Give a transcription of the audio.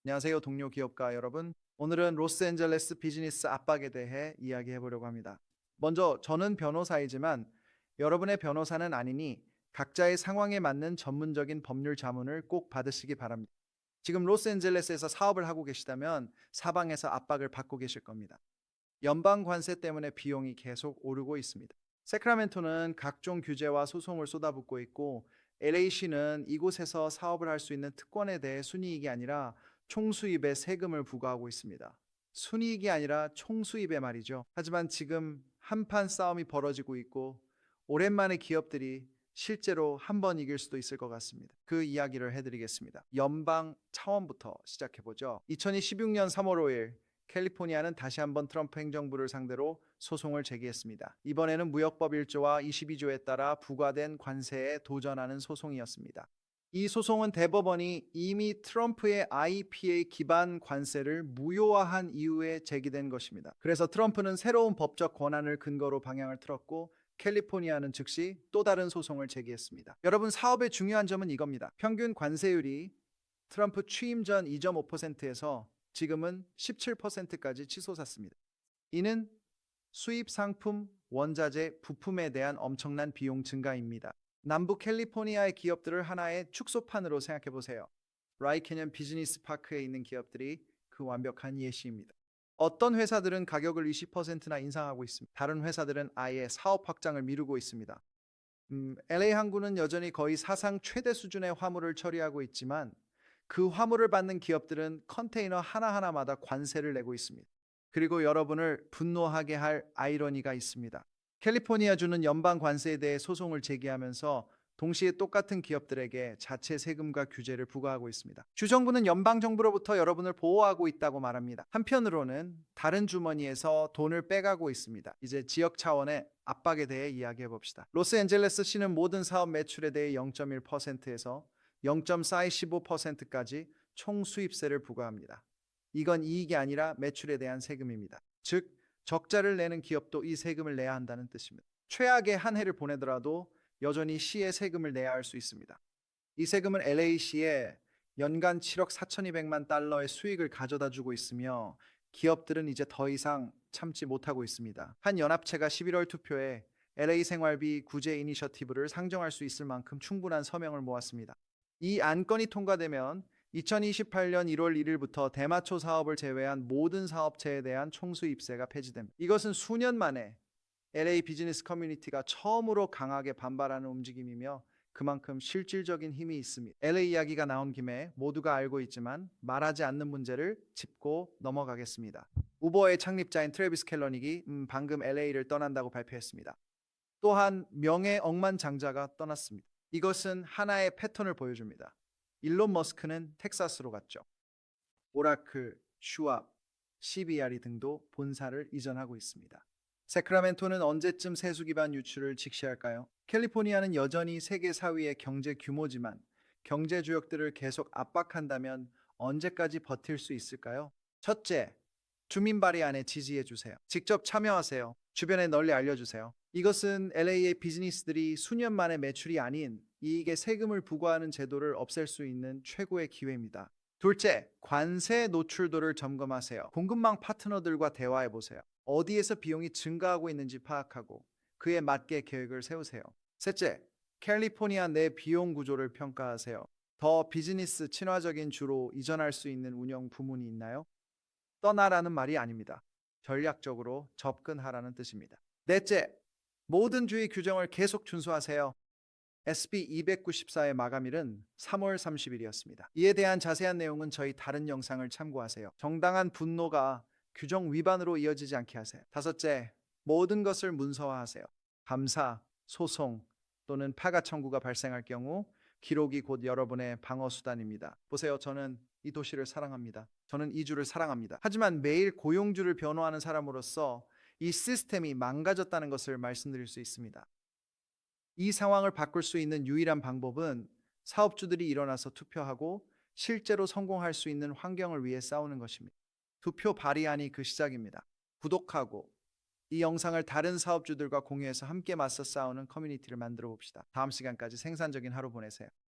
안녕하세요, 동료 기업가 여러분. 오늘은 로스앤젤레스 비즈니스 압박에 대해 이야기해 보려고 합니다. 먼저 저는 변호사이지만 여러분의 변호사는 아니니 각자의 상황에 맞는 전문적인 법률 자문을 꼭 받으시기 바랍니다. 지금 로스앤젤레스에서 사업을 하고 계시다면 사방에서 압박을 받고 계실 겁니다. 연방 관세 때문에 비용이 계속 오르고 있습니다. 세크라멘토는 각종 규제와 소송을 쏟아붓고 있고 LA시는 이곳에서 사업을 할 수 있는 특권에 대해 순이익이 아니라 총수입에 세금을 부과하고 있습니다. 순이익이 아니라 총수입에 말이죠. 하지만 지금 한판 싸움이 벌어지고 있고 오랜만에 기업들이 실제로 한 번 이길 수도 있을 것 같습니다. 그 이야기를 해드리겠습니다. 연방 차원부터 시작해보죠. 2026년 3월 5일 캘리포니아는 다시 한번 트럼프 행정부를 상대로 소송을 제기했습니다. 이번에는 무역법 1조와 22조에 따라 부과된 관세에 도전하는 소송이었습니다. 이 소송은 대법원이 이미 트럼프의 IPA 기반 관세를 무효화한 이후에 제기된 것입니다. 그래서 트럼프는 새로운 법적 권한을 근거로 방향을 틀었고 캘리포니아는 즉시 또 다른 소송을 제기했습니다. 여러분, 사업의 중요한 점은 이겁니다. 평균 관세율이 트럼프 취임 전 2.5%에서 지금은 17%까지 치솟았습니다. 이는 수입 상품, 원자재, 부품에 대한 엄청난 비용 증가입니다. 남부 캘리포니아의 기업들을 하나의 축소판으로 생각해 보세요. 라이 캐년 비즈니스 파크에 있는 기업들이 그 완벽한 예시입니다. 어떤 회사들은 가격을 20%나 인상하고 있습니다. 다른 회사들은 아예 사업 확장을 미루고 있습니다. LA 항구는 여전히 거의 사상 최대 수준의 화물을 처리하고 있지만 그 화물을 받는 기업들은 컨테이너 하나하나마다 관세를 내고 있습니다. 그리고 여러분을 분노하게 할 아이러니가 있습니다. 캘리포니아주는 연방 관세에 대해 소송을 제기하면서 동시에 똑같은 기업들에게 자체 세금과 규제를 부과하고 있습니다. 주정부는 연방 정부로부터 여러분을 보호하고 있다고 말합니다. 한편으로는 다른 주머니에서 돈을 빼가고 있습니다. 이제 지역 차원의 압박에 대해 이야기해 봅시다. 로스앤젤레스 시는 모든 사업 매출에 대해 0.1%에서 0.415%까지 총 수입세를 부과합니다. 이건 이익이 아니라 매출에 대한 세금입니다. 즉, 적자를 내는 기업도 이 세금을 내야 한다는 뜻입니다. 최악의 한 해를 보내더라도 여전히 시에 세금을 내야 할 수 있습니다. 이 세금은 LA시에 연간 7억 4,200만 달러의 수익을 가져다 주고 있으며 기업들은 이제 더 이상 참지 못하고 있습니다. 한 연합체가 11월 투표에 LA 생활비 구제 이니셔티브를 상정할 수 있을 만큼 충분한 서명을 모았습니다. 이 안건이 통과되면 2028년 1월 1일부터 대마초 사업을 제외한 모든 사업체에 대한 총수입세가 폐지됩니다. 이것은 수년 만에 LA 비즈니스 커뮤니티가 처음으로 강하게 반발하는 움직임이며 그만큼 실질적인 힘이 있습니다. LA 이야기가 나온 김에 모두가 알고 있지만 말하지 않는 문제를 짚고 넘어가겠습니다. 우버의 창립자인 트래비스 켈러닉이 방금 LA를 떠난다고 발표했습니다. 또한 명예 억만장자가 떠났습니다. 이것은 하나의 패턴을 보여줍니다. 일론 머스크는 텍사스로 갔죠. 오라클, 슈왑, CBRE 등도 본사를 이전하고 있습니다. 세크라멘토는 언제쯤 세수 기반 유출을 직시할까요? 캘리포니아는 여전히 세계 4위의 경제 규모지만 경제 주역들을 계속 압박한다면 언제까지 버틸 수 있을까요? 첫째, 주민 발의안에 지지해 주세요. 직접 참여하세요. 주변에 널리 알려주세요. 이것은 LA의 비즈니스들이 수년 만에 매출이 아닌 이익에 세금을 부과하는 제도를 없앨 수 있는 최고의 기회입니다. 둘째, 관세 노출도를 점검하세요. 공급망 파트너들과 대화해 보세요. 어디에서 비용이 증가하고 있는지 파악하고 그에 맞게 계획을 세우세요. 셋째, 캘리포니아 내 비용 구조를 평가하세요. 더 비즈니스 친화적인 주로 이전할 수 있는 운영 부문이 있나요? 떠나라는 말이 아닙니다. 전략적으로 접근하라는 뜻입니다. 넷째, 모든 주의 규정을 계속 준수하세요. SB 294의 마감일은 3월 30일이었습니다. 이에 대한 자세한 내용은 저희 다른 영상을 참고하세요. 정당한 분노가 규정 위반으로 이어지지 않게 하세요. 다섯째, 모든 것을 문서화하세요. 감사, 소송 또는 파가 청구가 발생할 경우 기록이 곧 여러분의 방어 수단입니다. 보세요. 저는 이 도시를 사랑합니다. 저는 이 주를 사랑합니다. 하지만 매일 고용주를 변호하는 사람으로서 이 시스템이 망가졌다는 것을 말씀드릴 수 있습니다. 이 상황을 바꿀 수 있는 유일한 방법은 사업주들이 일어나서 투표하고 실제로 성공할 수 있는 환경을 위해 싸우는 것입니다. 투표 발의안이 그 시작입니다. 구독하고 이 영상을 다른 사업주들과 공유해서 함께 맞서 싸우는 커뮤니티를 만들어 봅시다. 다음 시간까지 생산적인 하루 보내세요.